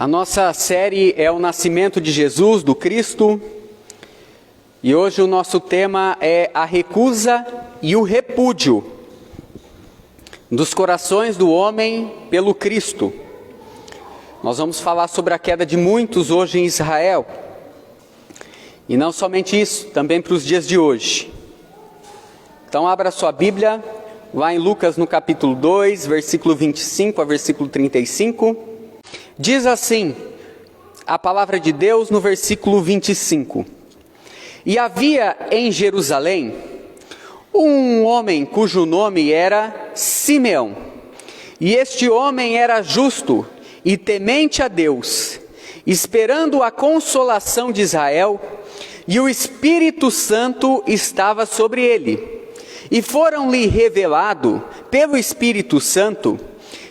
A nossa série é o nascimento de Jesus, do Cristo, e hoje o nosso tema é a recusa e o repúdio dos corações do homem pelo Cristo. Nós vamos falar sobre a queda de muitos hoje em Israel, e não somente isso, também para os dias de hoje. Então abra sua Bíblia, lá em Lucas no capítulo 2, versículo 25 a versículo 35, diz assim a palavra de Deus no versículo 25. E havia em Jerusalém um homem cujo nome era Simeão, e este homem era justo e temente a Deus, esperando a consolação de Israel, e o Espírito Santo estava sobre ele. E foram-lhe revelado pelo Espírito Santo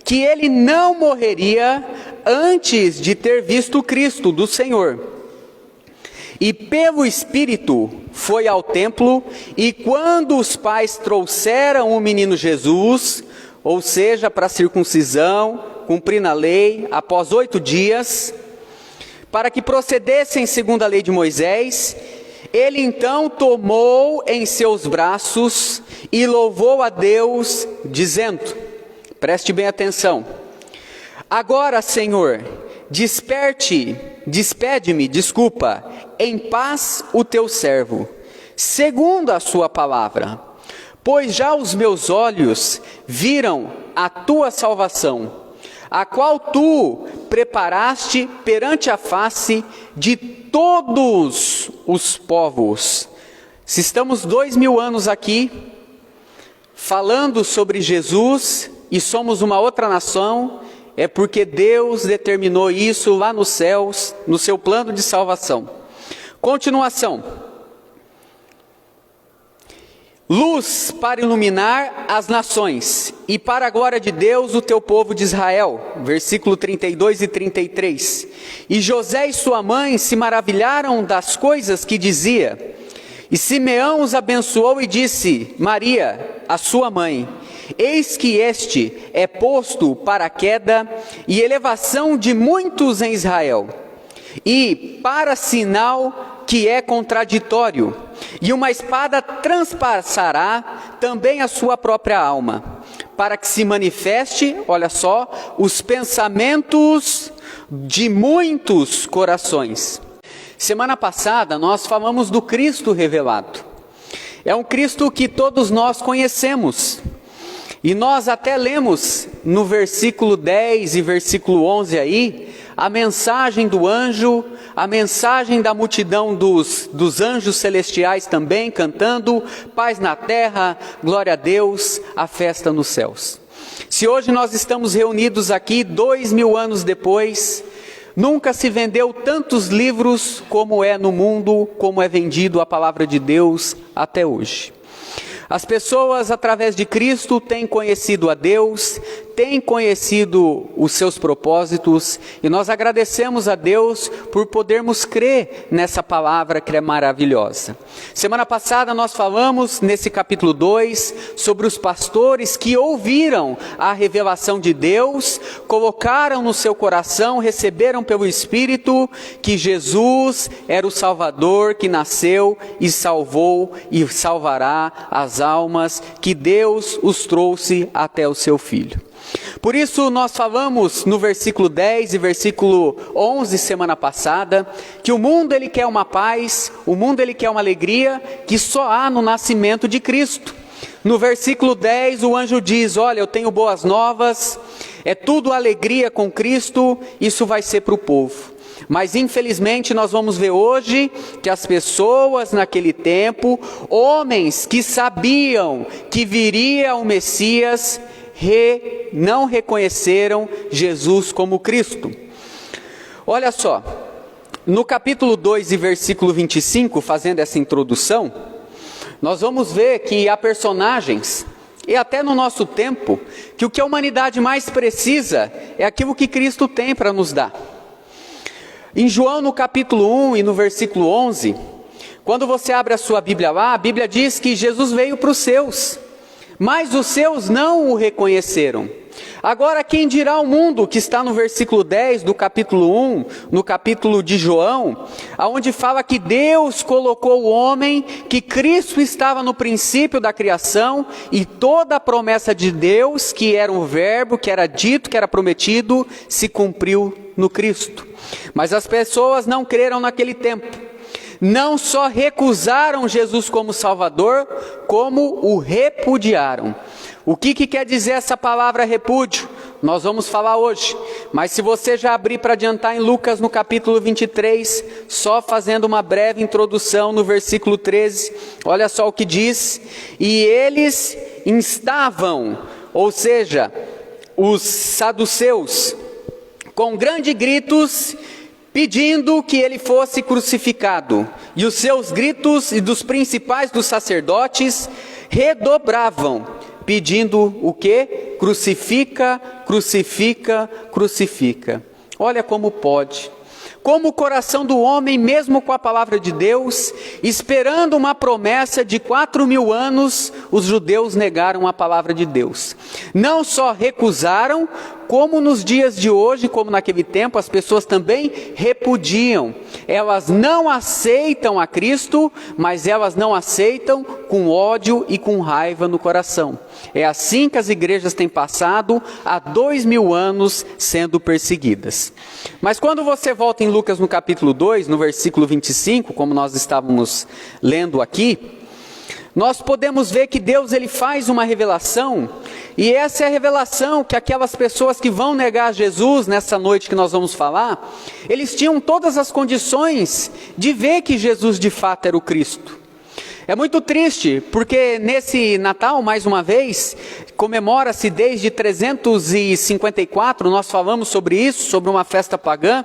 que ele não morreria antes de ter visto Cristo do Senhor. E pelo Espírito foi ao templo, e quando os pais trouxeram o menino Jesus, ou seja, para a circuncisão, cumprindo a lei, após 8 dias, para que procedessem segundo a lei de Moisés, ele então tomou em seus braços e louvou a Deus, dizendo, preste bem atenção: agora, Senhor, despede-me, em paz o teu servo, segundo a sua palavra, pois já os meus olhos viram a tua salvação, a qual tu preparaste perante a face de todos os povos. Se estamos 2000 anos aqui, falando sobre Jesus, e somos uma outra nação, é porque Deus determinou isso lá nos céus, no seu plano de salvação. Continuação. Luz para iluminar as nações, e para a glória de Deus o teu povo de Israel. Versículo 32 e 33. E José e sua mãe se maravilharam das coisas que dizia. E Simeão os abençoou e disse: Maria, a sua mãe, eis que este é posto para a queda e elevação de muitos em Israel, e para sinal que é contraditório, e uma espada transpassará também a sua própria alma, para que se manifeste, olha só, os pensamentos de muitos corações. Semana passada nós falamos do Cristo revelado. É um Cristo que todos nós conhecemos. E nós até lemos no versículo 10 e versículo 11 aí, a mensagem do anjo, a mensagem da multidão dos anjos celestiais também, cantando, paz na terra, glória a Deus, a festa nos céus. Se hoje nós estamos reunidos aqui, 2000 anos depois, nunca se vendeu tantos livros como é no mundo, como é vendido a palavra de Deus até hoje. As pessoas, através de Cristo, têm conhecido a Deus, têm conhecido os seus propósitos, e nós agradecemos a Deus por podermos crer nessa palavra que é maravilhosa. Semana passada nós falamos, nesse capítulo 2, sobre os pastores que ouviram a revelação de Deus, colocaram no seu coração, receberam pelo Espírito, que Jesus era o Salvador que nasceu e salvou e salvará as almas, que Deus os trouxe até o seu Filho. Por isso nós falamos no versículo 10 e versículo 11 semana passada, que o mundo ele quer uma paz, o mundo ele quer uma alegria, que só há no nascimento de Cristo. No versículo 10 o anjo diz: olha, eu tenho boas novas, é tudo alegria com Cristo, isso vai ser para o povo. Mas infelizmente nós vamos ver hoje que as pessoas naquele tempo, homens que sabiam que viria o Messias, não reconheceram Jesus como Cristo. Olha só, no capítulo 2 e versículo 25, fazendo essa introdução, nós vamos ver que há personagens, e até no nosso tempo, que o que a humanidade mais precisa é aquilo que Cristo tem para nos dar. Em João no capítulo 1 e no versículo 11, quando você abre a sua Bíblia lá, a Bíblia diz que Jesus veio para os seus, mas os seus não o reconheceram. Agora, quem dirá ao mundo, que está no versículo 10 do capítulo 1, no capítulo de João, onde fala que Deus colocou o homem, que Cristo estava no princípio da criação, e toda a promessa de Deus, que era um verbo, que era dito, que era prometido, se cumpriu no Cristo. Mas as pessoas não creram naquele tempo. Não só recusaram Jesus como Salvador, como o repudiaram. O que quer dizer essa palavra repúdio? Nós vamos falar hoje, mas se você já abrir para adiantar em Lucas no capítulo 23, só fazendo uma breve introdução no versículo 13, olha só o que diz: e eles instavam, ou seja, os saduceus, com grandes gritos, pedindo que ele fosse crucificado, e os seus gritos e dos principais dos sacerdotes redobravam, pedindo o quê? Crucifica, crucifica, crucifica. Olha como pode. Como o coração do homem, mesmo com a palavra de Deus, esperando uma promessa de 4.000 anos, os judeus negaram a palavra de Deus. Não só recusaram, como nos dias de hoje, como naquele tempo, as pessoas também repudiam. Elas não aceitam a Cristo, mas elas não aceitam com ódio e com raiva no coração. É assim que as igrejas têm passado há 2.000 anos sendo perseguidas. Mas quando você volta em Lucas no capítulo 2, no versículo 25, como nós estávamos lendo aqui, nós podemos ver que Deus ele faz uma revelação, e essa é a revelação que aquelas pessoas que vão negar Jesus nessa noite que nós vamos falar, eles tinham todas as condições de ver que Jesus de fato era o Cristo. É muito triste, porque nesse Natal, mais uma vez, comemora-se desde 354, nós falamos sobre isso, sobre uma festa pagã.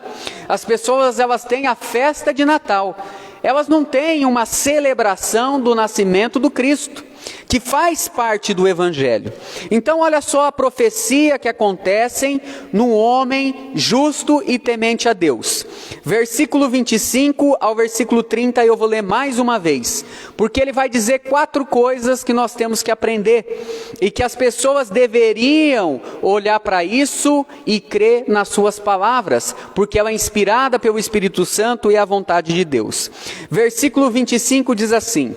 As pessoas elas têm a festa de Natal, elas não têm uma celebração do nascimento do Cristo, que faz parte do Evangelho. Então olha só a profecia que acontece num homem justo e temente a Deus. Versículo 25 ao versículo 30 eu vou ler mais uma vez, porque ele vai dizer 4 coisas que nós temos que aprender, e que as pessoas deveriam olhar para isso e crer nas suas palavras, porque ela é inspirada pelo Espírito Santo e é a vontade de Deus. Versículo 25 diz assim: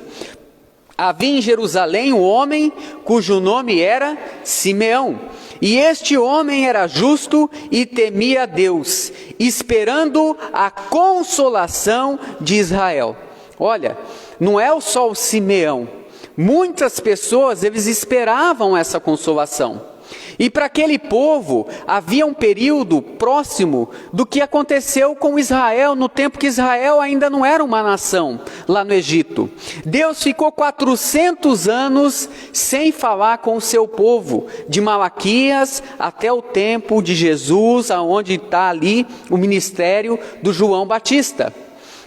havia em Jerusalém um homem cujo nome era Simeão, e este homem era justo e temia a Deus, esperando a consolação de Israel. Olha, não é só o Simeão, muitas pessoas eles esperavam essa consolação. E para aquele povo havia um período próximo do que aconteceu com Israel, no tempo que Israel ainda não era uma nação, lá no Egito. Deus ficou 400 anos sem falar com o seu povo, de Malaquias até o tempo de Jesus, aonde está ali o ministério do João Batista.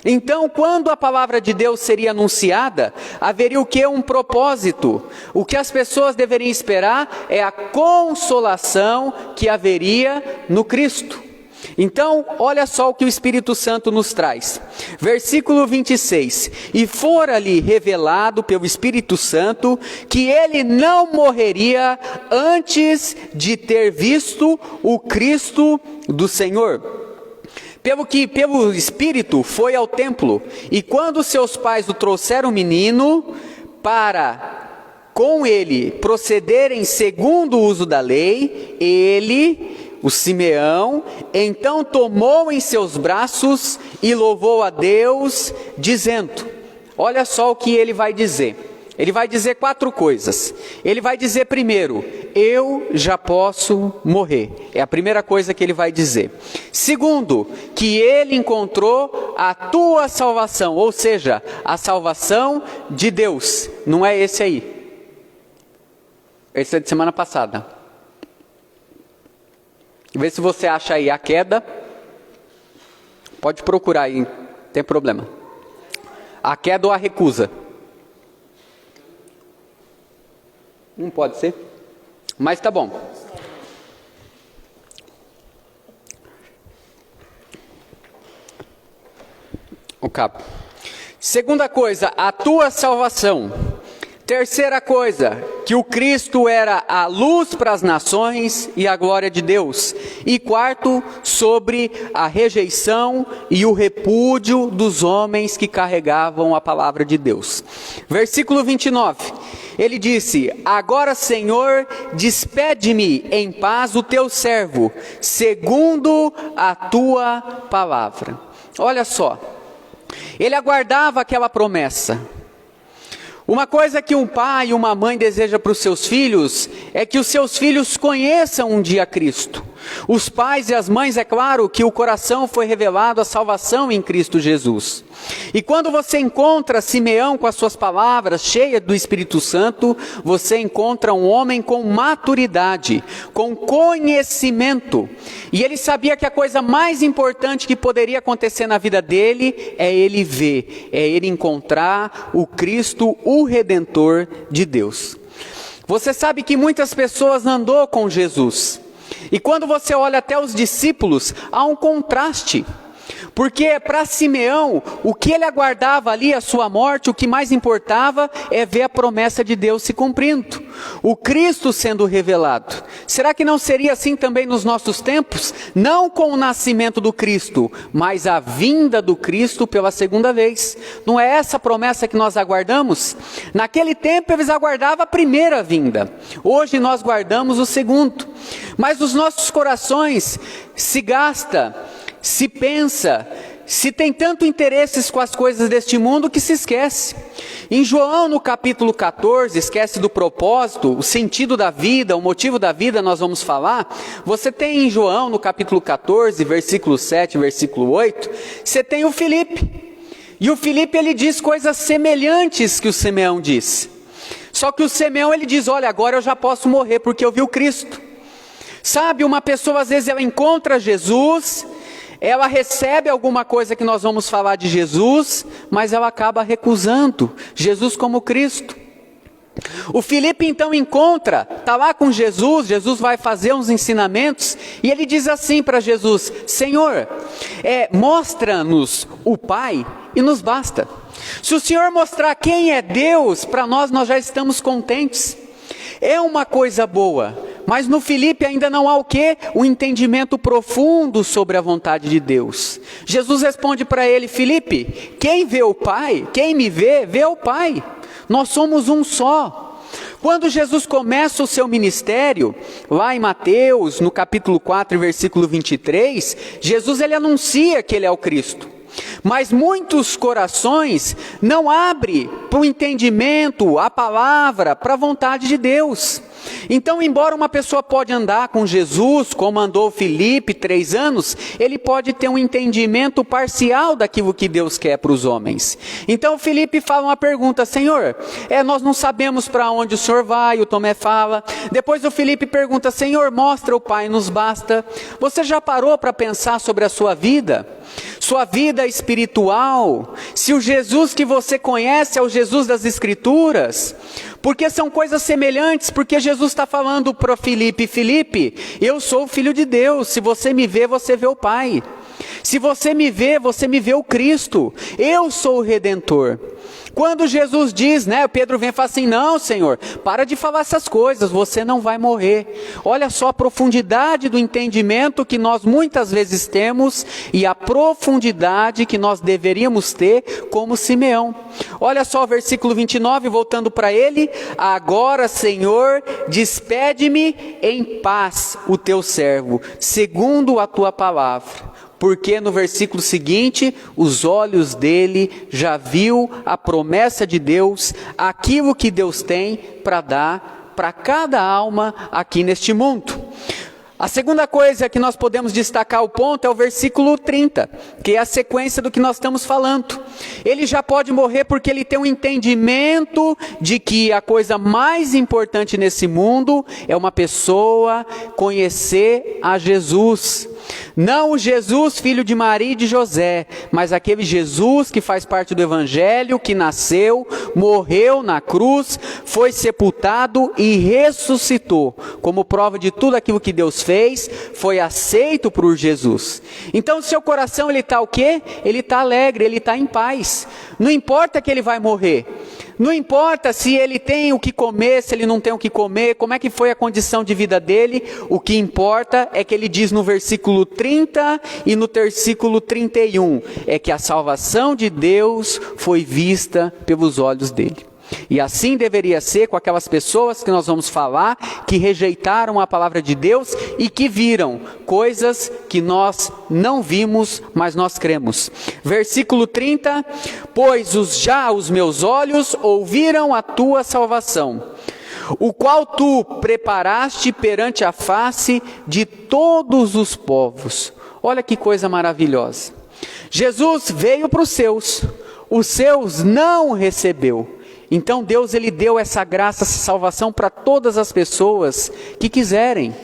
Então, quando a palavra de Deus seria anunciada, haveria o que? Um propósito. O que as pessoas deveriam esperar é a consolação que haveria no Cristo. Então, olha só o que o Espírito Santo nos traz. Versículo 26. E fora-lhe revelado pelo Espírito Santo que ele não morreria antes de ter visto o Cristo do Senhor. Pelo Espírito foi ao templo, e quando seus pais o trouxeram o menino, para com ele procederem segundo o uso da lei, ele, o Simeão, então tomou em seus braços e louvou a Deus, dizendo, olha só o que ele vai dizer. Ele vai dizer 4 coisas. Ele vai dizer primeiro, eu já posso morrer. É a primeira coisa que ele vai dizer. Segundo, que ele encontrou a tua salvação, ou seja, a salvação de Deus. Não é esse aí. Esse é de semana passada. Vê se você acha aí a queda. Pode procurar aí, não tem problema. A queda ou a recusa. Não pode ser, mas tá bom. O cabo. Segunda coisa, a tua salvação. Terceira coisa, que o Cristo era a luz para as nações e a glória de Deus. E quarto, sobre a rejeição e o repúdio dos homens que carregavam a palavra de Deus. Versículo 29, ele disse: agora, Senhor, despede-me em paz o teu servo, segundo a tua palavra. Olha só, ele aguardava aquela promessa. Uma coisa que um pai e uma mãe deseja para os seus filhos é que os seus filhos conheçam um dia Cristo. Os pais e as mães, é claro que o coração foi revelado a salvação em Cristo Jesus. E quando você encontra Simeão com as suas palavras cheias do Espírito Santo, você encontra um homem com maturidade, com conhecimento. E ele sabia que a coisa mais importante que poderia acontecer na vida dele é ele ver, é ele encontrar o Cristo, o Redentor de Deus. Você sabe que muitas pessoas andou com Jesus. E quando você olha até os discípulos, há um contraste. Porque para Simeão, o que ele aguardava ali, a sua morte, o que mais importava é ver a promessa de Deus se cumprindo, o Cristo sendo revelado. Será que não seria assim também nos nossos tempos? Não com o nascimento do Cristo, mas a vinda do Cristo pela segunda vez. Não é essa a promessa que nós aguardamos? Naquele tempo eles aguardavam a primeira vinda, hoje nós guardamos o segundo. Mas os nossos corações se gastam, se pensa, se tem tanto interesses com as coisas deste mundo que se esquece. Em João, no capítulo 14, esquece do propósito, o sentido da vida, o motivo da vida, nós vamos falar. Você tem em João, no capítulo 14, versículo 7, versículo 8, você tem o Filipe. E o Filipe, ele diz coisas semelhantes que o Simeão disse. Só que o Simeão, ele diz: olha, agora eu já posso morrer porque eu vi o Cristo. Sabe, uma pessoa às vezes ela encontra Jesus, ela recebe alguma coisa que nós vamos falar de Jesus, mas ela acaba recusando Jesus como Cristo. O Filipe então encontra, está lá com Jesus, Jesus vai fazer uns ensinamentos, e ele diz assim para Jesus: Senhor, mostra-nos o Pai e nos basta. Se o Senhor mostrar quem é Deus, para nós já estamos contentes. É uma coisa boa, mas no Filipe ainda não há o quê? O entendimento profundo sobre a vontade de Deus. Jesus responde para ele: Filipe, quem vê o Pai, quem me vê, vê o Pai. Nós somos um só. Quando Jesus começa o seu ministério, lá em Mateus, no capítulo 4, versículo 23, Jesus ele anuncia que ele é o Cristo. Mas muitos corações não abrem para o entendimento, a palavra, para a vontade de Deus. Então, embora uma pessoa pode andar com Jesus, como andou Filipe 3 anos, ele pode ter um entendimento parcial daquilo que Deus quer para os homens. Então, Filipe fala uma pergunta: Senhor, nós não sabemos para onde o Senhor vai, o Tomé fala. Depois o Filipe pergunta: Senhor, mostra o Pai, nos basta. Você já parou para pensar sobre a sua vida? Sua vida espiritual, se o Jesus que você conhece é o Jesus das Escrituras, porque são coisas semelhantes, porque Jesus está falando para Filipe: Filipe, eu sou o Filho de Deus, se você me vê, você vê o Pai. Se você me vê o Cristo, eu sou o Redentor. Quando Jesus diz, Pedro vem e fala assim: não, Senhor, para de falar essas coisas, você não vai morrer. Olha só a profundidade do entendimento que nós muitas vezes temos e a profundidade que nós deveríamos ter como Simeão. Olha só o versículo 29, voltando para ele: agora, Senhor, despede-me em paz o teu servo, segundo a tua palavra. Porque no versículo seguinte, os olhos dele já viu a promessa de Deus, aquilo que Deus tem para dar para cada alma aqui neste mundo. A segunda coisa que nós podemos destacar o ponto é o versículo 30, que é a sequência do que nós estamos falando. Ele já pode morrer porque ele tem um entendimento de que a coisa mais importante nesse mundo é uma pessoa conhecer a Jesus. Não o Jesus, filho de Maria e de José, mas aquele Jesus que faz parte do Evangelho, que nasceu, morreu na cruz, foi sepultado e ressuscitou. Como prova de tudo aquilo que Deus fez, foi aceito por Jesus. Então o seu coração, ele está o quê? Ele está alegre, ele está em paz. Não importa que ele vai morrer. Não importa se ele tem o que comer, se ele não tem o que comer, como é que foi a condição de vida dele, o que importa é que ele diz no versículo 30 e no versículo 31, é que a salvação de Deus foi vista pelos olhos dele. E assim deveria ser com aquelas pessoas que nós vamos falar, que rejeitaram a palavra de Deus e que viram coisas que nós não vimos, mas nós cremos. Versículo 30, pois já os meus olhos ouviram a tua salvação, o qual tu preparaste perante a face de todos os povos. Olha que coisa maravilhosa. Jesus veio para os seus não recebeu. Então Deus, ele deu essa graça, essa salvação para todas as pessoas que quiserem.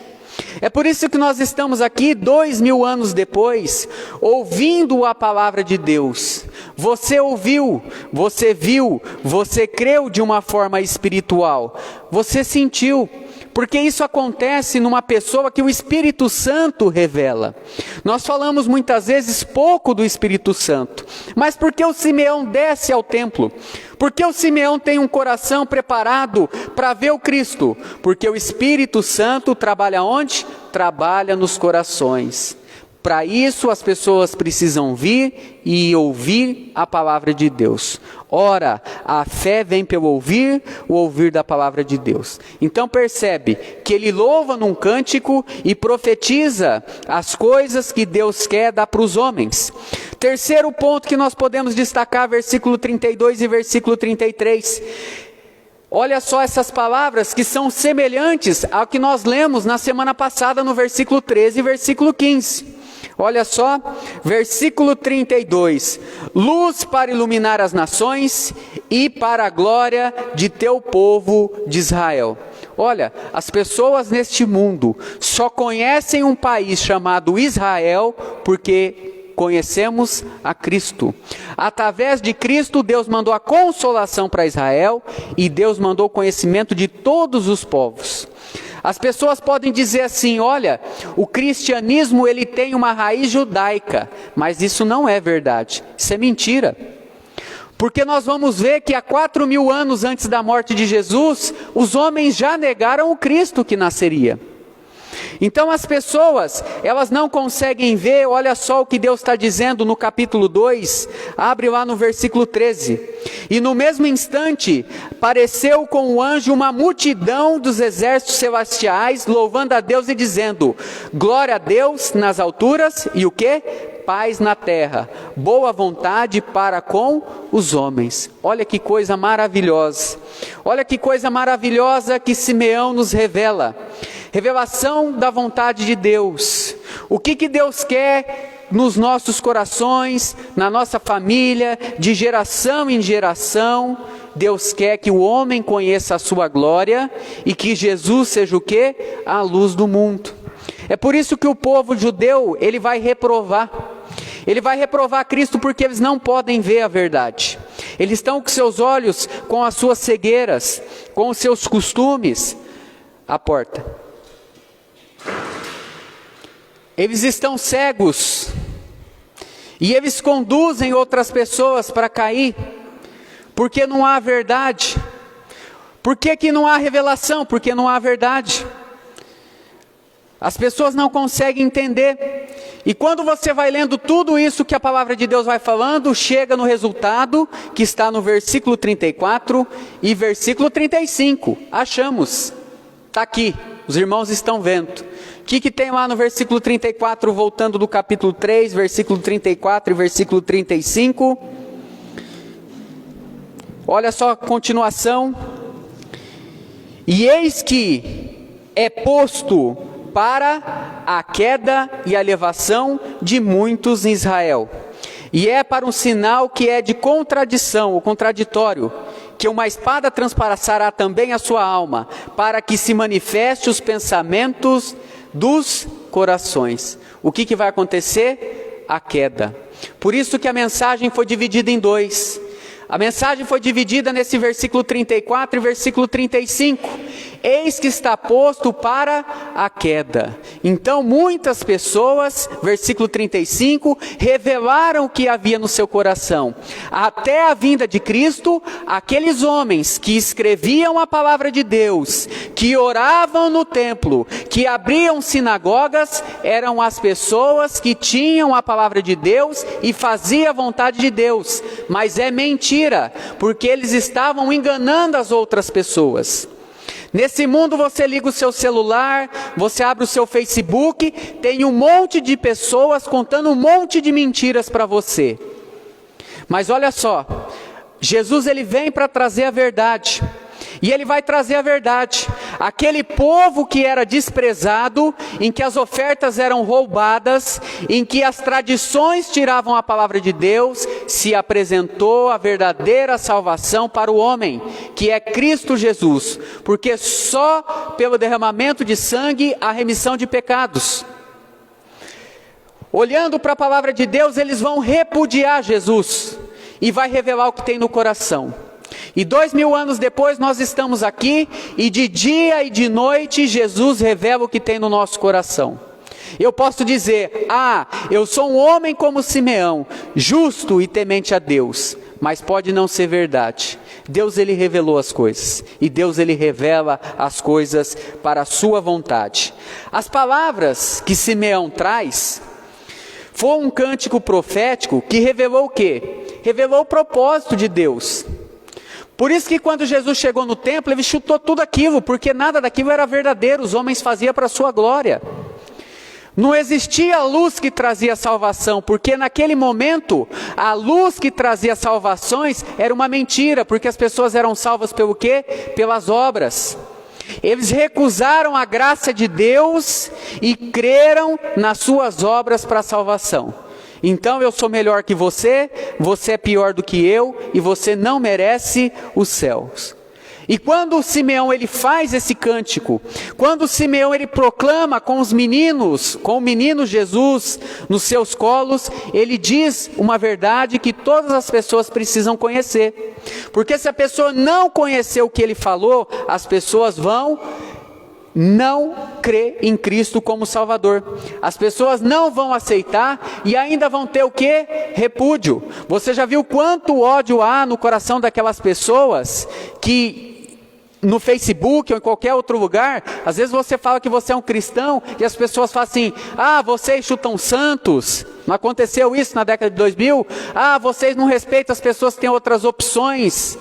É por isso que nós estamos aqui 2000 anos depois, ouvindo a palavra de Deus. Você ouviu, você viu, você creu de uma forma espiritual, você sentiu. Porque isso acontece numa pessoa que o Espírito Santo revela. Nós falamos muitas vezes pouco do Espírito Santo. Mas por que o Simeão desce ao templo? Porque o Simeão tem um coração preparado para ver o Cristo? Porque o Espírito Santo trabalha onde? Trabalha nos corações. Para isso as pessoas precisam vir e ouvir a palavra de Deus. Ora, a fé vem pelo ouvir, o ouvir da palavra de Deus. Então percebe que ele louva num cântico e profetiza as coisas que Deus quer dar para os homens. Terceiro ponto que nós podemos destacar, versículo 32 e versículo 33. Olha só essas palavras que são semelhantes ao que nós lemos na semana passada no versículo 13 e versículo 15. Olha só, versículo 32, luz para iluminar as nações e para a glória de teu povo de Israel. Olha, as pessoas neste mundo só conhecem um país chamado Israel porque conhecemos a Cristo. Através de Cristo, Deus mandou a consolação para Israel e Deus mandou o conhecimento de todos os povos. As pessoas podem dizer assim, olha, o cristianismo ele tem uma raiz judaica, mas isso não é verdade, isso é mentira. Porque nós vamos ver que há 4.000 anos antes da morte de Jesus, os homens já negaram o Cristo que nasceria. Então as pessoas, elas não conseguem ver, olha só o que Deus está dizendo no capítulo 2, abre lá no versículo 13. E no mesmo instante, apareceu com o anjo uma multidão dos exércitos celestiais, louvando a Deus e dizendo, glória a Deus nas alturas e o quê? Paz na terra, boa vontade para com os homens. Olha que coisa maravilhosa. Olha que coisa maravilhosa que Simeão nos revela. Revelação da vontade de Deus. O que Deus quer nos nossos corações, na nossa família, de geração em geração. Deus quer que o homem conheça a sua glória e que Jesus seja o quê? A luz do mundo. É por isso que o povo judeu, ele vai reprovar. Ele vai reprovar Cristo porque eles não podem ver a verdade. Eles estão com seus olhos, com as suas cegueiras, com os seus costumes. A porta. Eles estão cegos. E eles conduzem outras pessoas para cair. Porque não há verdade. Por que não há revelação? Porque não há verdade. As pessoas não conseguem entender. E quando você vai lendo tudo isso que a palavra de Deus vai falando, chega no resultado que está no versículo 34 e versículo 35. Achamos. Está aqui. Os irmãos estão vendo. O que tem lá no versículo 34, voltando do capítulo 3, versículo 34 e versículo 35? Olha só a continuação. E eis que é posto para a queda e a elevação de muitos em Israel. E é para um sinal que é de contradição, ou contraditório, que uma espada transpassará também a sua alma, para que se manifeste os pensamentos dos corações. O que vai acontecer? A queda. Por isso que a mensagem foi dividida em dois. A mensagem foi dividida nesse versículo 34 e versículo 35. eis que está posto para a queda. Então muitas pessoas, versículo 35, revelaram o que havia no seu coração. Até a vinda de Cristo, aqueles homens que escreviam a palavra de Deus, que oravam no templo, que abriam sinagogas, eram as pessoas que tinham a palavra de Deus e faziam a vontade de Deus. Mas é mentira, porque eles estavam enganando as outras pessoas. Nesse mundo você liga o seu celular, você abre o seu Facebook, tem um monte de pessoas contando um monte de mentiras para você. Mas olha só, Jesus ele vem para trazer a verdade. E ele vai trazer a verdade. Aquele povo que era desprezado, em que as ofertas eram roubadas, em que as tradições tiravam a palavra de Deus, se apresentou a verdadeira salvação para o homem, que é Cristo Jesus. Porque só pelo derramamento de sangue há remissão de pecados. Olhando para a palavra de Deus, eles vão repudiar Jesus e vai revelar o que tem no coração. E 2000 anos depois nós estamos aqui e de dia e de noite Jesus revela o que tem no nosso coração. Eu posso dizer, eu sou um homem como Simeão, justo e temente a Deus, mas pode não ser verdade. Deus ele revelou as coisas e Deus ele revela as coisas para a sua vontade. As palavras que Simeão traz foi um cântico profético que revelou o quê? Revelou o propósito de Deus. Por isso que quando Jesus chegou no templo, ele chutou tudo aquilo, porque nada daquilo era verdadeiro, os homens faziam para a sua glória. Não existia a luz que trazia salvação, porque naquele momento, a luz que trazia salvações era uma mentira, porque as pessoas eram salvas pelo quê? Pelas obras. Eles recusaram a graça de Deus e creram nas suas obras para a salvação. Então eu sou melhor que você, você é pior do que eu e você não merece os céus. E quando Simeão ele faz esse cântico, quando Simeão ele proclama com os meninos, com o menino Jesus nos seus colos, ele diz uma verdade que todas as pessoas precisam conhecer. Porque se a pessoa não conhecer o que ele falou, as pessoas vão não crer em Cristo como Salvador. As pessoas não vão aceitar e ainda vão ter o quê? Repúdio. Você já viu quanto ódio há no coração daquelas pessoas que no Facebook ou em qualquer outro lugar, às vezes você fala que você é um cristão e as pessoas falam assim, vocês chutam santos. Não aconteceu isso na década de 2000? Vocês não respeitam as pessoas que têm outras opções.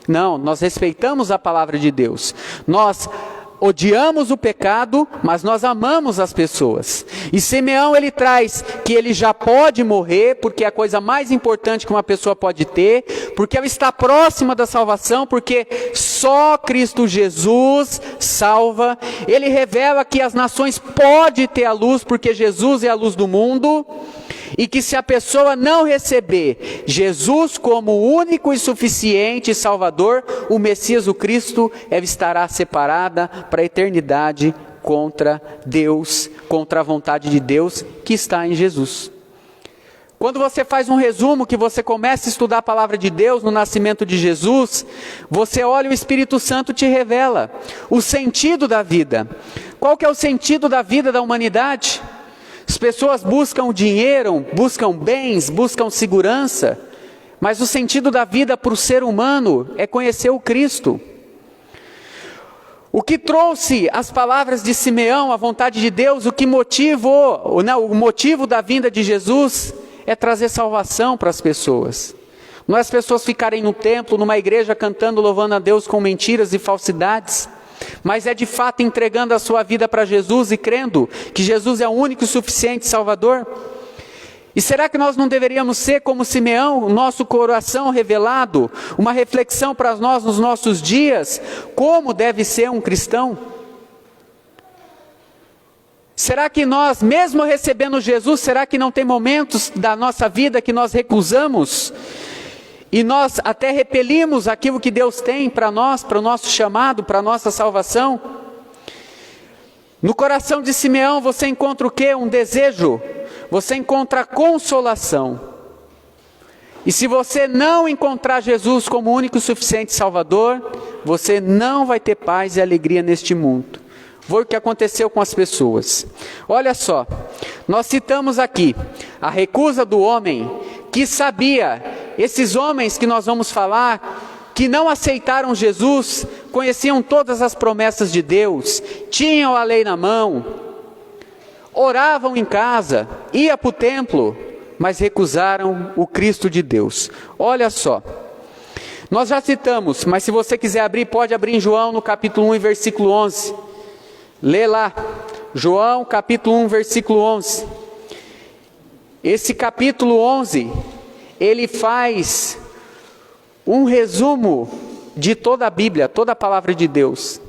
Não, nós respeitamos a palavra de Deus. Nós odiamos o pecado, mas nós amamos as pessoas. E Simeão ele traz que ele já pode morrer, porque é a coisa mais importante que uma pessoa pode ter, porque ela está próxima da salvação, porque só Cristo Jesus salva. Ele revela que as nações podem ter a luz, porque Jesus é a luz do mundo. E que se a pessoa não receber Jesus como único e suficiente Salvador, o Messias, o Cristo, ela estará separada para a eternidade contra Deus, contra a vontade de Deus que está em Jesus. Quando você faz um resumo, que você começa a estudar a palavra de Deus no nascimento de Jesus, você olha, o Espírito Santo te revela o sentido da vida. Qual que é o sentido da vida da humanidade? As pessoas buscam dinheiro, buscam bens, buscam segurança, mas o sentido da vida para o ser humano é conhecer o Cristo. O que trouxe as palavras de Simeão, a vontade de Deus, o motivo da vinda de Jesus é trazer salvação para as pessoas. Não é as pessoas ficarem no templo, numa igreja cantando, louvando a Deus com mentiras e falsidades, mas é de fato entregando a sua vida para Jesus e crendo que Jesus é o único e suficiente Salvador. E será que nós não deveríamos ser como Simeão, o nosso coração revelado, uma reflexão para nós nos nossos dias, como deve ser um cristão? Será que nós, mesmo recebendo Jesus, será que não tem momentos da nossa vida que nós recusamos? E nós até repelimos aquilo que Deus tem para nós, para o nosso chamado, para a nossa salvação? No coração de Simeão você encontra o quê? Um desejo. Você encontra consolação. E se você não encontrar Jesus como único e suficiente Salvador, você não vai ter paz e alegria neste mundo. Foi o que aconteceu com as pessoas. Olha só, nós citamos aqui a recusa do homem que sabia, esses homens que nós vamos falar, que não aceitaram Jesus, conheciam todas as promessas de Deus, tinham a lei na mão, oravam em casa, iam para o templo, mas recusaram o Cristo de Deus. Olha só, nós já citamos, mas se você quiser abrir, pode abrir em João no capítulo 1 e versículo 11. Lê lá, João capítulo 1, versículo 11. Esse capítulo 11, ele faz um resumo de toda a Bíblia, toda a palavra de Deus.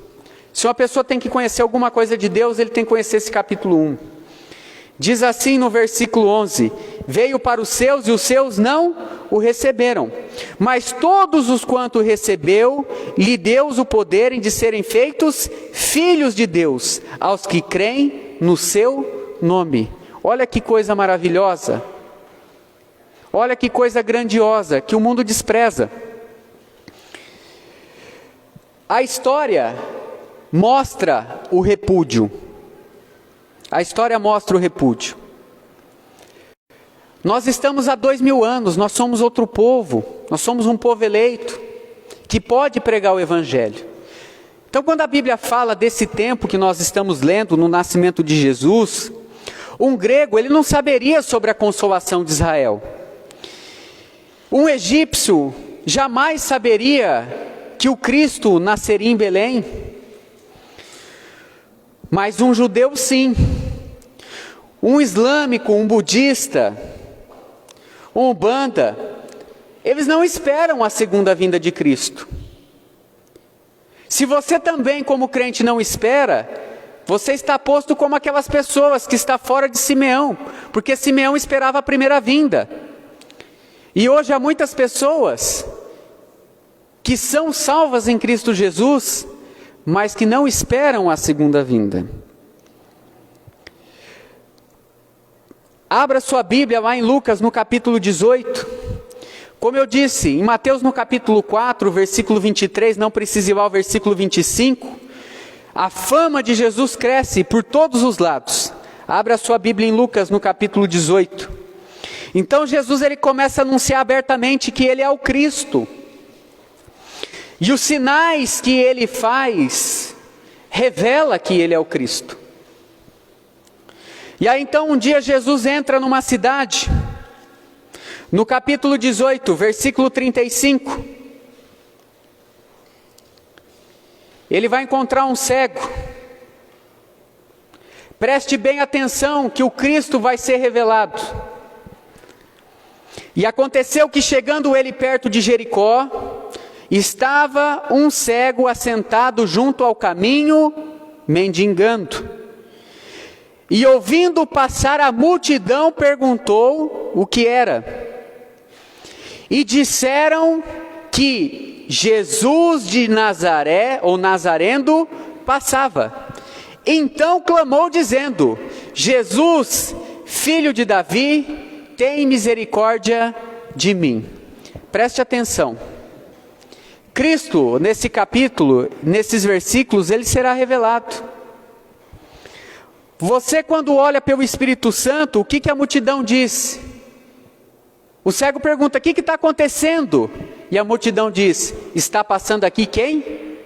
Se uma pessoa tem que conhecer alguma coisa de Deus, ele tem que conhecer esse capítulo 1. Diz assim no versículo 11: veio para os seus e os seus não o receberam, mas todos os quanto recebeu, lhe deu o poder de serem feitos filhos de Deus, aos que creem no seu nome. Olha que coisa maravilhosa, olha que coisa grandiosa, que o mundo despreza. A história mostra o repúdio. A história mostra o repúdio. Nós estamos há 2000 anos, nós somos outro povo, nós somos um povo eleito, que pode pregar o Evangelho. Então quando a Bíblia fala desse tempo que nós estamos lendo, no nascimento de Jesus, um grego, ele não saberia sobre a consolação de Israel. Um egípcio jamais saberia que o Cristo nasceria em Belém. Mas um judeu sim, um islâmico, um budista, um umbanda, eles não esperam a segunda vinda de Cristo. Se você também como crente não espera, você está posto como aquelas pessoas que está fora de Simeão, porque Simeão esperava a primeira vinda. E hoje há muitas pessoas que são salvas em Cristo Jesus, mas que não esperam a segunda vinda. Abra sua Bíblia lá em Lucas no capítulo 18. Como eu disse, em Mateus no capítulo 4, versículo 23, não precisa ir lá ao versículo 25, a fama de Jesus cresce por todos os lados. Abra sua Bíblia em Lucas no capítulo 18. Então Jesus ele começa a anunciar abertamente que ele é o Cristo. E os sinais que ele faz, revela que ele é o Cristo. E aí então um dia Jesus entra numa cidade, no capítulo 18, versículo 35. Ele vai encontrar um cego. Preste bem atenção que o Cristo vai ser revelado. E aconteceu que chegando ele perto de Jericó, estava um cego assentado junto ao caminho, mendigando. E ouvindo passar a multidão, perguntou o que era. E disseram que Jesus de Nazaré, ou Nazareno, passava. Então clamou dizendo: Jesus, filho de Davi, tem misericórdia de mim. Preste atenção. Cristo, nesse capítulo, nesses versículos, ele será revelado. Você quando olha pelo Espírito Santo, o que a multidão diz? O cego pergunta: o que está acontecendo? E a multidão diz: está passando aqui quem?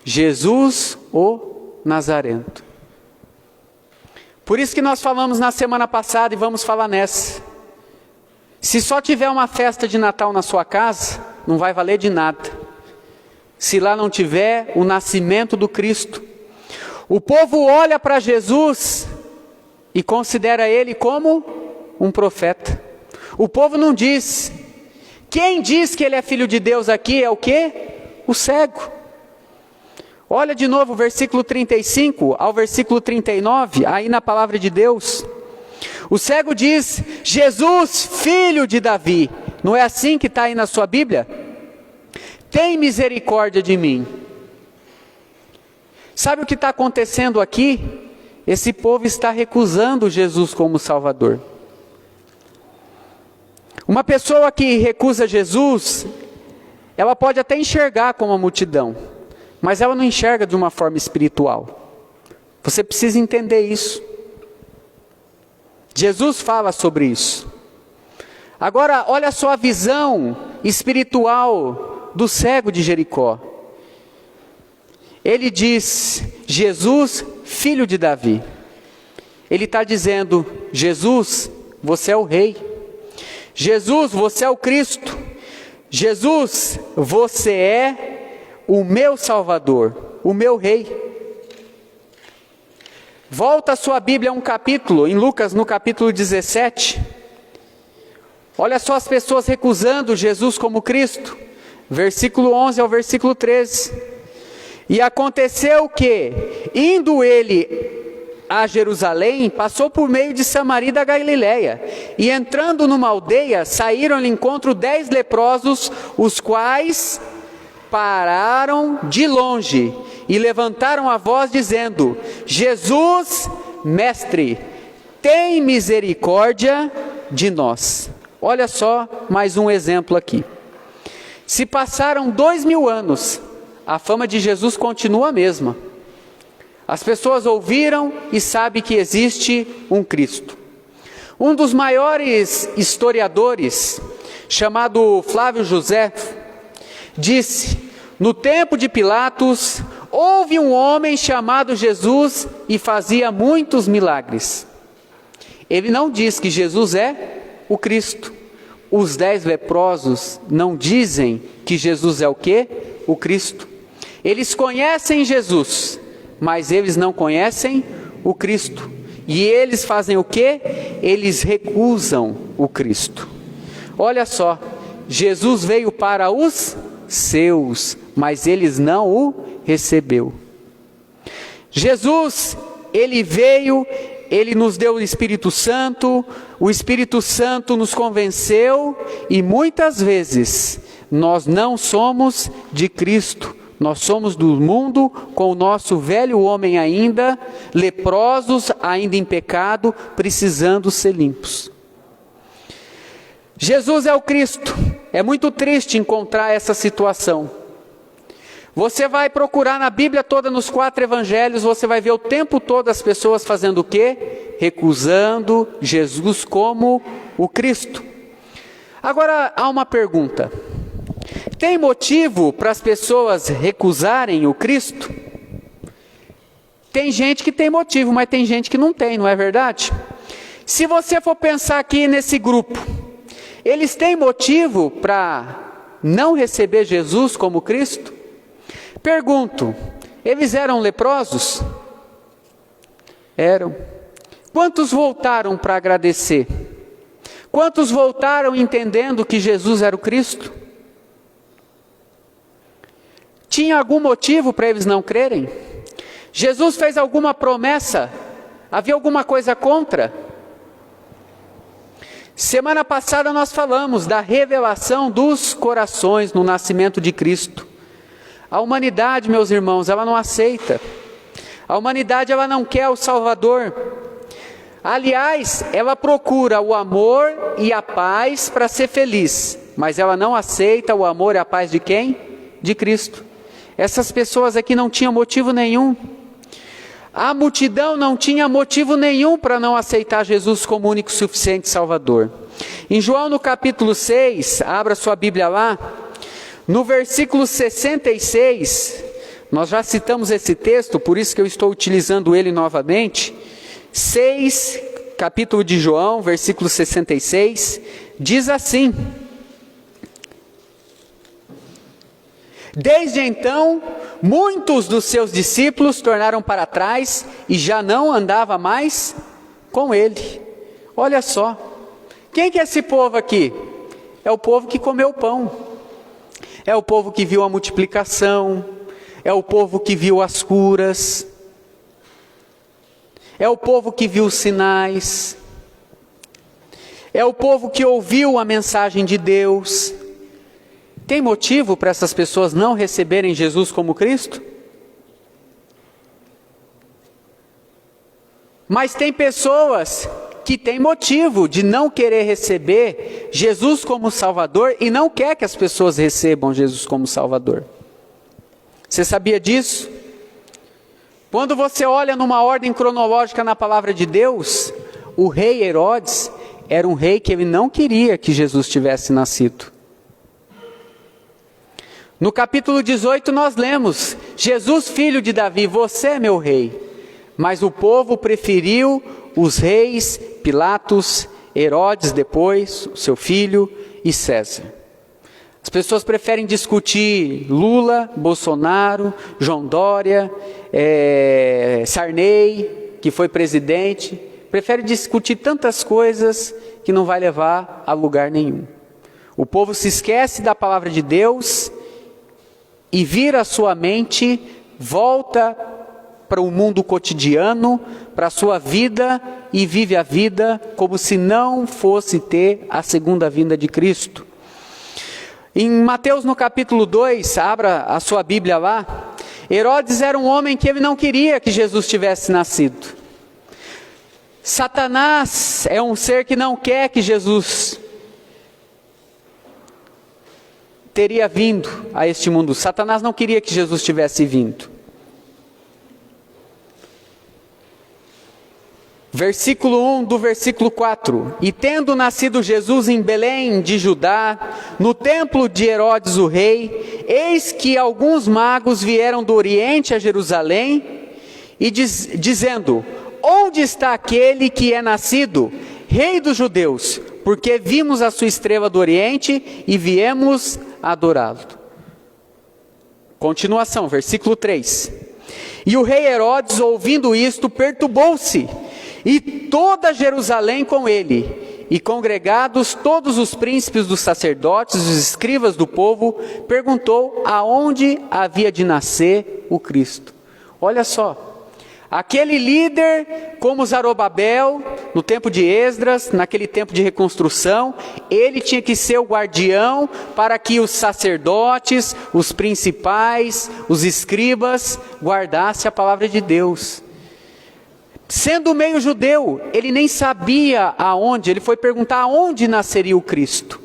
Jesus o Nazareno. Por isso que nós falamos na semana passada e vamos falar nessa. Se só tiver uma festa de Natal na sua casa, não vai valer de nada. Se lá não tiver o nascimento do Cristo. O povo olha para Jesus e considera ele como um profeta. O povo não diz. Quem diz que ele é filho de Deus aqui é o quê? O cego. Olha de novo o versículo 35 ao versículo 39, aí na palavra de Deus. O cego diz: Jesus, filho de Davi. Não é assim que está aí na sua Bíblia? Tem misericórdia de mim. Sabe o que está acontecendo aqui? Esse povo está recusando Jesus como Salvador. Uma pessoa que recusa Jesus, ela pode até enxergar como a multidão, mas ela não enxerga de uma forma espiritual. Você precisa entender isso. Jesus fala sobre isso. Agora, olha só a visão espiritual do cego de Jericó. Ele diz, Jesus, filho de Davi. Ele está dizendo, Jesus, você é o rei. Jesus, você é o Cristo. Jesus, você é o meu Salvador, o meu rei. Volta a sua Bíblia um capítulo, em Lucas, no capítulo 17. Olha só as pessoas recusando Jesus como Cristo. Versículo 11 ao versículo 13. E aconteceu que, indo ele a Jerusalém, passou por meio de Samaria e da Galileia. E entrando numa aldeia, saíram-lhe ao encontro 10 leprosos, os quais pararam de longe e levantaram a voz dizendo, Jesus, mestre, tem misericórdia de nós. Olha só mais um exemplo aqui. Se passaram 2000 anos, a fama de Jesus continua a mesma. As pessoas ouviram e sabem que existe um Cristo. Um dos maiores historiadores, chamado Flávio José, disse, no tempo de Pilatos, houve um homem chamado Jesus e fazia muitos milagres. Ele não diz que Jesus é o Cristo. Os 10 leprosos não dizem que Jesus é o quê? O Cristo. Eles conhecem Jesus, mas eles não conhecem o Cristo. E eles fazem o quê? Eles recusam o Cristo. Olha só, Jesus veio para os seus, mas eles não o recebeu. Jesus, ele veio, ele nos deu o Espírito Santo nos convenceu e muitas vezes nós não somos de Cristo. Nós somos do mundo com o nosso velho homem ainda, leprosos, ainda em pecado, precisando ser limpos. Jesus é o Cristo. É muito triste encontrar essa situação. Você vai procurar na Bíblia toda, nos 4 evangelhos, você vai ver o tempo todo as pessoas fazendo o quê? Recusando Jesus como o Cristo. Agora, há uma pergunta. Tem motivo para as pessoas recusarem o Cristo? Tem gente que tem motivo, mas tem gente que não tem, não é verdade? Se você for pensar aqui nesse grupo, eles têm motivo para não receber Jesus como Cristo? Pergunto, eles eram leprosos? Eram. Quantos voltaram para agradecer? Quantos voltaram entendendo que Jesus era o Cristo? Tinha algum motivo para eles não crerem? Jesus fez alguma promessa? Havia alguma coisa contra? Semana passada nós falamos da revelação dos corações no nascimento de Cristo. A humanidade, meus irmãos, ela não aceita. A humanidade, ela não quer o Salvador. Aliás, ela procura o amor e a paz para ser feliz, mas ela não aceita o amor e a paz de quem? De Cristo. Essas pessoas aqui não tinham motivo nenhum. A multidão não tinha motivo nenhum para não aceitar Jesus como único e suficiente Salvador. Em João no capítulo 6, abra sua Bíblia lá, no versículo 66, nós já citamos esse texto, por isso que eu estou utilizando ele novamente. 6, capítulo de João, versículo 66, diz assim: desde então, muitos dos seus discípulos tornaram para trás e já não andava mais com ele. Olha só, quem que é esse povo aqui? É o povo que comeu o pão, é o povo que viu a multiplicação, é o povo que viu as curas, é o povo que viu os sinais, é o povo que ouviu a mensagem de Deus. Tem motivo para essas pessoas não receberem Jesus como Cristo? Mas tem pessoas que tem motivo de não querer receber Jesus como Salvador e não quer que as pessoas recebam Jesus como Salvador. Você sabia disso? Quando você olha numa ordem cronológica na palavra de Deus, o rei Herodes era um rei que ele não queria que Jesus tivesse nascido. No capítulo 18 nós lemos: Jesus, filho de Davi, você é meu rei. Mas o povo preferiu os reis Pilatos, Herodes depois, seu filho, e César. As pessoas preferem discutir Lula, Bolsonaro, João Dória, Sarney, que foi presidente. Preferem discutir tantas coisas que não vai levar a lugar nenhum. O povo se esquece da palavra de Deus e vira a sua mente, volta para o mundo cotidiano, para a sua vida, e vive a vida como se não fosse ter a segunda vinda de Cristo. Em Mateus no capítulo 2, abra a sua Bíblia lá, Herodes era um homem que ele não queria que Jesus tivesse nascido. Satanás é um ser que não quer que Jesus teria vindo a este mundo. Satanás não queria que Jesus tivesse vindo. Versículo 1 do versículo 4. E tendo nascido Jesus em Belém de Judá, no templo de Herodes o rei, eis que alguns magos vieram do Oriente a Jerusalém, e dizendo: onde está aquele que é nascido, rei dos judeus? Porque vimos a sua estrela do Oriente e viemos adorá-lo. Continuação, versículo 3. E o rei Herodes, ouvindo isto, perturbou-se, e toda Jerusalém com ele, e congregados todos os príncipes dos sacerdotes, os escribas do povo, perguntou aonde havia de nascer o Cristo. Olha só. Aquele líder, como Zorobabel, no tempo de Esdras, naquele tempo de reconstrução, ele tinha que ser o guardião para que os sacerdotes, os principais, os escribas, guardassem a palavra de Deus. Sendo meio judeu, ele nem sabia aonde, ele foi perguntar aonde nasceria o Cristo.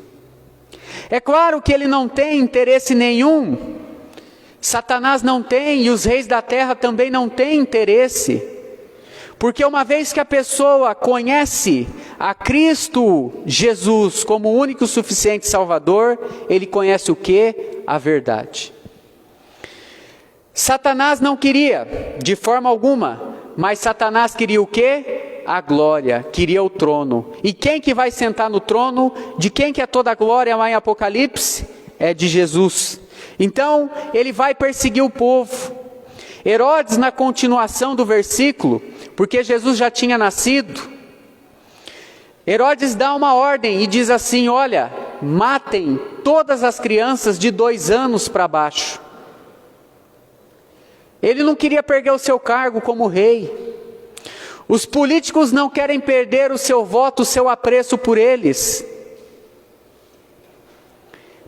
É claro que ele não tem interesse nenhum, Satanás não tem, e os reis da terra também não têm interesse, porque uma vez que a pessoa conhece a Cristo Jesus como o único e suficiente Salvador, ele conhece o quê? A verdade. Satanás não queria, de forma alguma, mas Satanás queria o quê? A glória, queria o trono. E quem que vai sentar no trono? De quem que é toda a glória lá em Apocalipse? É de Jesus. Então, ele vai perseguir o povo. Herodes, na continuação do versículo, porque Jesus já tinha nascido, Herodes dá uma ordem e diz assim: olha, matem todas as crianças de 2 anos para baixo. Ele não queria perder o seu cargo como rei. Os políticos não querem perder o seu voto, o seu apreço por eles.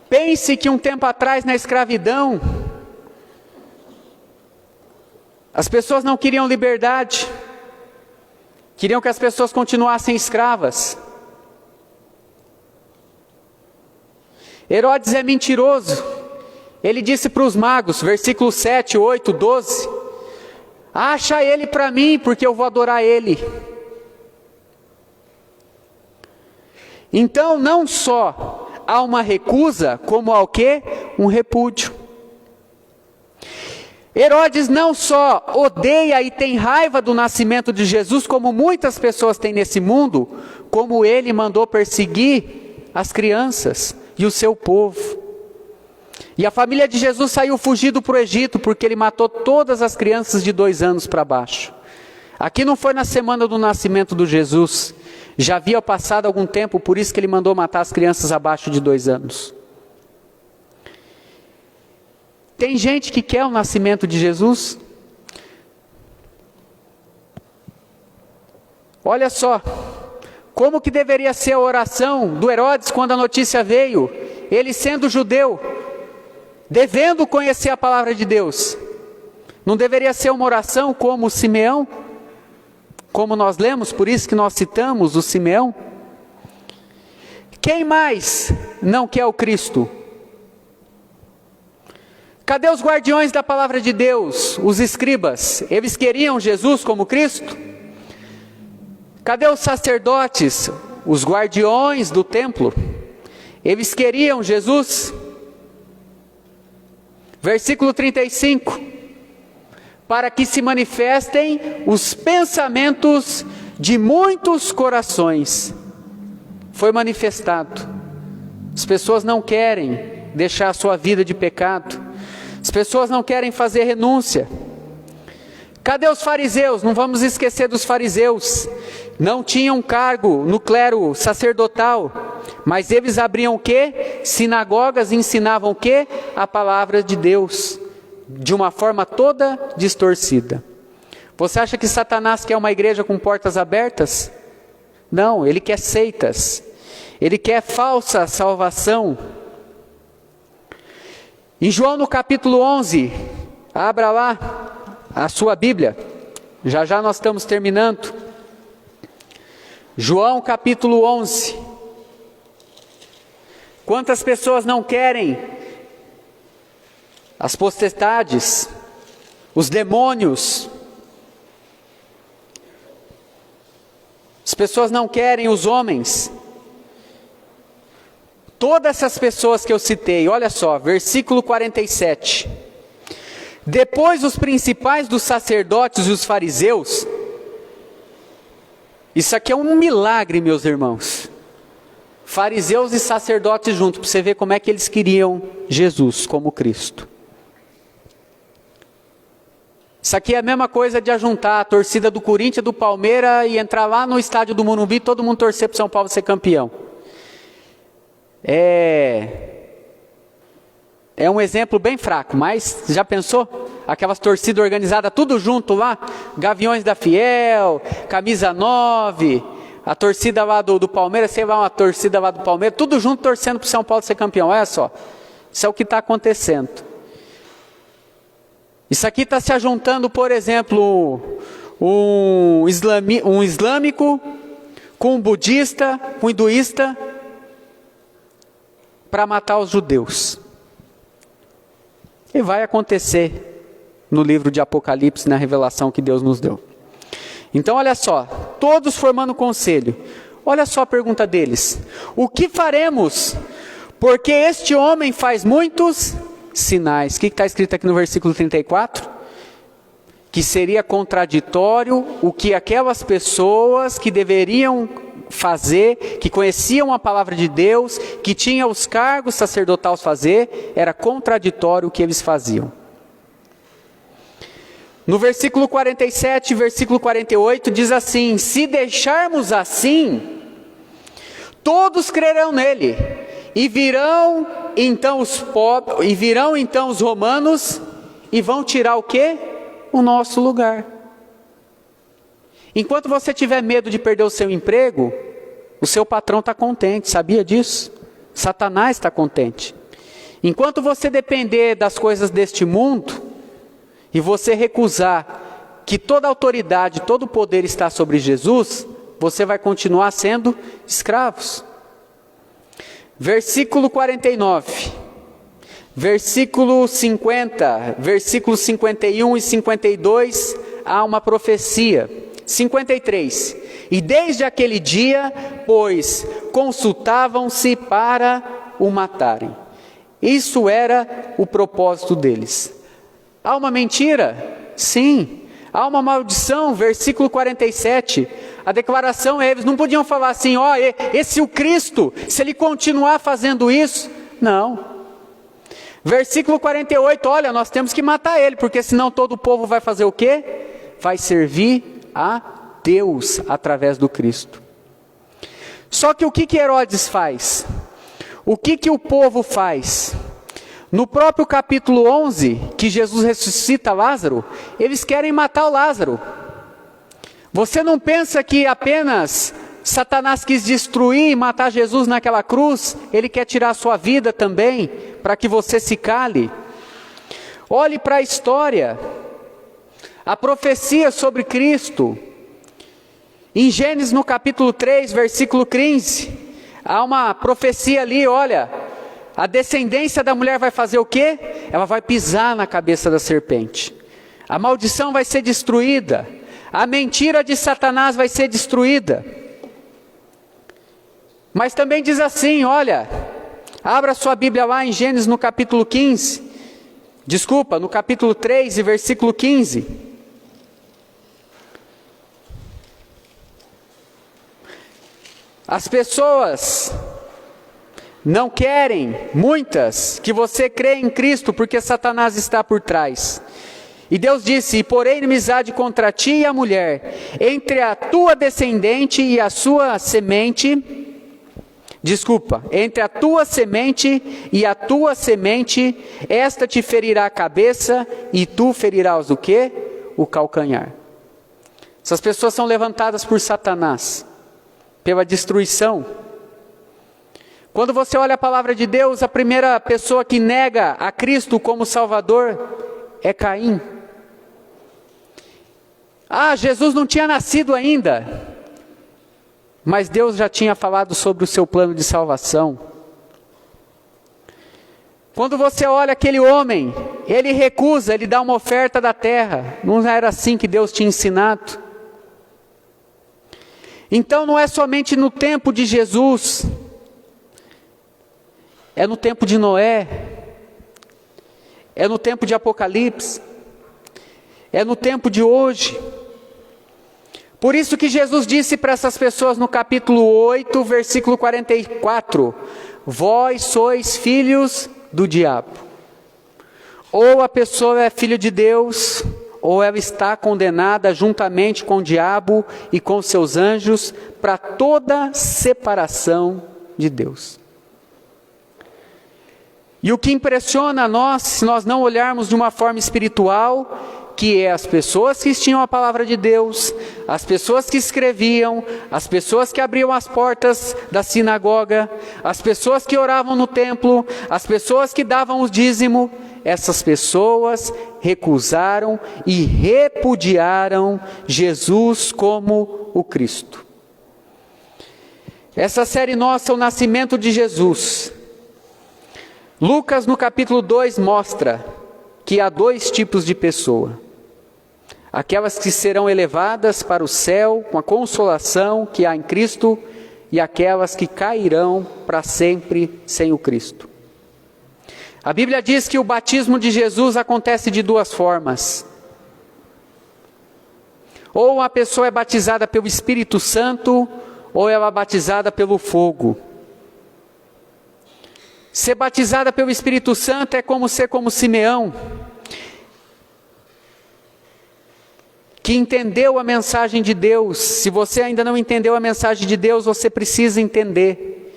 Pense que um tempo atrás, na escravidão, as pessoas não queriam liberdade, queriam que as pessoas continuassem escravas. Herodes é mentiroso. Ele disse para os magos, versículos 7, 8, 12, acha ele para mim, porque eu vou adorar ele. Então, não só há uma recusa, como há o quê? Um repúdio. Herodes não só odeia e tem raiva do nascimento de Jesus, como muitas pessoas têm nesse mundo, como ele mandou perseguir as crianças e o seu povo. E a família de Jesus saiu fugido para o Egito, porque ele matou todas as crianças de 2 anos para baixo. Aqui não foi na semana do nascimento do Jesus, já havia passado algum tempo, por isso que ele mandou matar as crianças abaixo de 2 anos. Tem gente que quer o nascimento de Jesus? Olha só, como que deveria ser a oração do Herodes quando a notícia veio, ele sendo judeu, devendo conhecer a palavra de Deus. Não deveria ser uma oração como Simeão? como nós lemos, por isso que nós citamos o Simeão. Quem mais não quer o Cristo? Cadê os guardiões da palavra de Deus, os escribas? Eles queriam Jesus como Cristo? Cadê os sacerdotes, os guardiões do templo? Eles queriam Jesus? Versículo 35. Para que se manifestem os pensamentos de muitos corações. Foi manifestado. As pessoas não querem deixar a sua vida de pecado. As pessoas não querem fazer renúncia. Cadê os fariseus? Não vamos esquecer dos fariseus. Não tinham cargo no clero sacerdotal, mas eles abriam o quê? Sinagogas, e ensinavam o quê? A palavra de Deus, de uma forma toda distorcida. Você acha que Satanás quer uma igreja com portas abertas? Não, ele quer seitas. Ele quer falsa salvação. Em João no capítulo 11, abra lá a sua Bíblia, já já nós estamos terminando. João capítulo 11. Quantas pessoas não querem as potestades, os demônios? As pessoas não querem os homens. Todas essas pessoas que eu citei, olha só, versículo 47. Depois os principais dos sacerdotes e os fariseus, isso aqui é um milagre, meus irmãos. Fariseus e sacerdotes juntos, para você ver como é que eles queriam Jesus como Cristo. Isso aqui é a mesma coisa de ajuntar a torcida do Corinthians, do Palmeiras e entrar lá no estádio do Morumbi e todo mundo torcer para o São Paulo ser campeão. É um exemplo bem fraco, mas já pensou? Aquelas torcidas organizadas, tudo junto lá, Gaviões da Fiel, Camisa 9, a torcida lá do Palmeiras, sei lá, uma torcida lá do Palmeiras, tudo junto torcendo para o São Paulo ser campeão. Olha só, isso é o que está acontecendo. Isso aqui está se ajuntando, por exemplo, um islâmico com um budista, com um hinduísta, para matar os judeus. E vai acontecer no livro de Apocalipse, na revelação que Deus nos deu. Então olha só, todos formando conselho. Olha só a pergunta deles: o que faremos? Porque este homem faz muitos sinais. O que está escrito aqui no versículo 34? Que seria contraditório o que aquelas pessoas que deveriam fazer, que conheciam a palavra de Deus, que tinham os cargos sacerdotais fazer, era contraditório o que eles faziam. No versículo 47 e versículo 48 diz assim: se deixarmos assim, todos crerão nele, e virão então os romanos e vão tirar o quê? O nosso lugar. Enquanto você tiver medo de perder o seu emprego, o seu patrão está contente, sabia disso? Satanás está contente. Enquanto você depender das coisas deste mundo, e você recusar que toda autoridade, todo poder está sobre Jesus, você vai continuar sendo escravos. Versículo 49, versículo 50, versículos 51 e 52, há uma profecia. 53, e desde aquele dia, pois, consultavam-se para o matarem. Isso era o propósito deles. Há uma mentira? Sim. Há uma maldição? Versículo 47, a declaração é, eles não podiam falar assim, ó, esse o Cristo, se ele continuar fazendo isso, não. Versículo 48, olha, nós temos que matar ele, porque senão todo o povo vai fazer o quê? Vai servir a Deus através do Cristo. Só que o que Herodes faz? O que o povo faz? No próprio capítulo 11, que Jesus ressuscita Lázaro, eles querem matar o Lázaro. Você não pensa que apenas Satanás quis destruir e matar Jesus naquela cruz? Ele quer tirar a sua vida também, para que você se cale. Olhe para a história. A profecia sobre Cristo, Em Gênesis, no capítulo 3, versículo 15, há uma profecia ali, olha, a descendência da mulher vai fazer o quê? Ela vai pisar na cabeça da serpente. A maldição vai ser destruída. A mentira de Satanás vai ser destruída. Mas também diz assim, olha, abra sua Bíblia lá em Gênesis no capítulo 15, no capítulo 3 e versículo 15. As pessoas não querem, muitas, que você crê em Cristo, porque Satanás está por trás. E Deus disse, e porém inimizade contra ti e a mulher, entre a tua descendente e a sua semente, entre a tua semente e a tua semente, esta te ferirá a cabeça e tu ferirás o quê? O calcanhar. Essas pessoas são levantadas por Satanás, pela destruição. Quando você olha a palavra de Deus, a primeira pessoa que nega a Cristo como Salvador é Caim. Jesus não tinha nascido ainda. Mas Deus já tinha falado sobre o seu plano de salvação. Quando você olha aquele homem, ele recusa, ele dá uma oferta da terra. Não era assim que Deus tinha ensinado. Então não é somente no tempo de Jesus, é no tempo de Noé, é no tempo de Apocalipse, é no tempo de hoje. Por isso que Jesus disse para essas pessoas no capítulo 8, versículo 44, vós sois filhos do diabo. Ou a pessoa é filho de Deus, ou ela está condenada juntamente com o diabo e com seus anjos para toda separação de Deus. E o que impressiona a nós, se nós não olharmos de uma forma espiritual, que é as pessoas que tinham a palavra de Deus, as pessoas que escreviam, as pessoas que abriam as portas da sinagoga, as pessoas que oravam no templo, as pessoas que davam o dízimo, essas pessoas recusaram e repudiaram Jesus como o Cristo. Essa série nossa, o nascimento de Jesus. Lucas no capítulo 2 mostra que há dois tipos de pessoa. Aquelas que serão elevadas para o céu com a consolação que há em Cristo e aquelas que cairão para sempre sem o Cristo. A Bíblia diz que o batismo de Jesus acontece de duas formas. Ou uma pessoa é batizada pelo Espírito Santo, ou ela é batizada pelo fogo. Ser batizada pelo Espírito Santo é como ser como Simeão, que entendeu a mensagem de Deus. Se você ainda não entendeu a mensagem de Deus, você precisa entender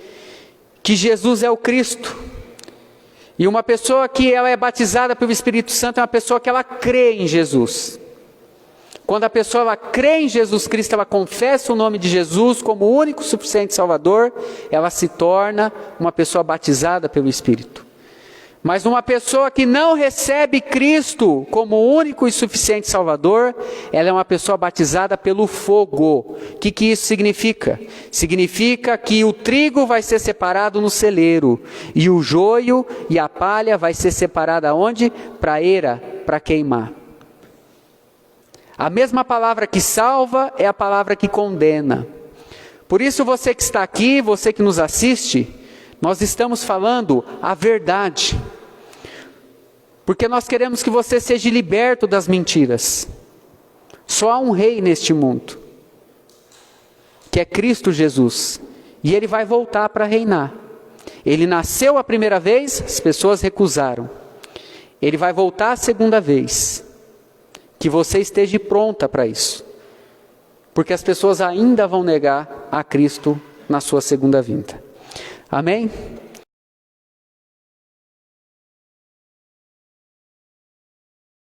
que Jesus é o Cristo. E uma pessoa que ela é batizada pelo Espírito Santo é uma pessoa que ela crê em Jesus. Quando a pessoa ela crê em Jesus Cristo, ela confessa o nome de Jesus como o único suficiente Salvador, ela se torna uma pessoa batizada pelo Espírito. Mas uma pessoa que não recebe Cristo como o único e suficiente Salvador, ela é uma pessoa batizada pelo fogo. O que isso significa? Significa que o trigo vai ser separado no celeiro, e o joio e a palha vai ser separada aonde? Para a eira, para queimar. A mesma palavra que salva é a palavra que condena. Por isso você que está aqui, você que nos assiste, nós estamos falando a verdade. Porque nós queremos que você seja liberto das mentiras. Só há um rei neste mundo, que é Cristo Jesus. E ele vai voltar para reinar. Ele nasceu a primeira vez, as pessoas recusaram. Ele vai voltar a segunda vez. Que você esteja pronta para isso. Porque as pessoas ainda vão negar a Cristo na sua segunda vinda. Amém?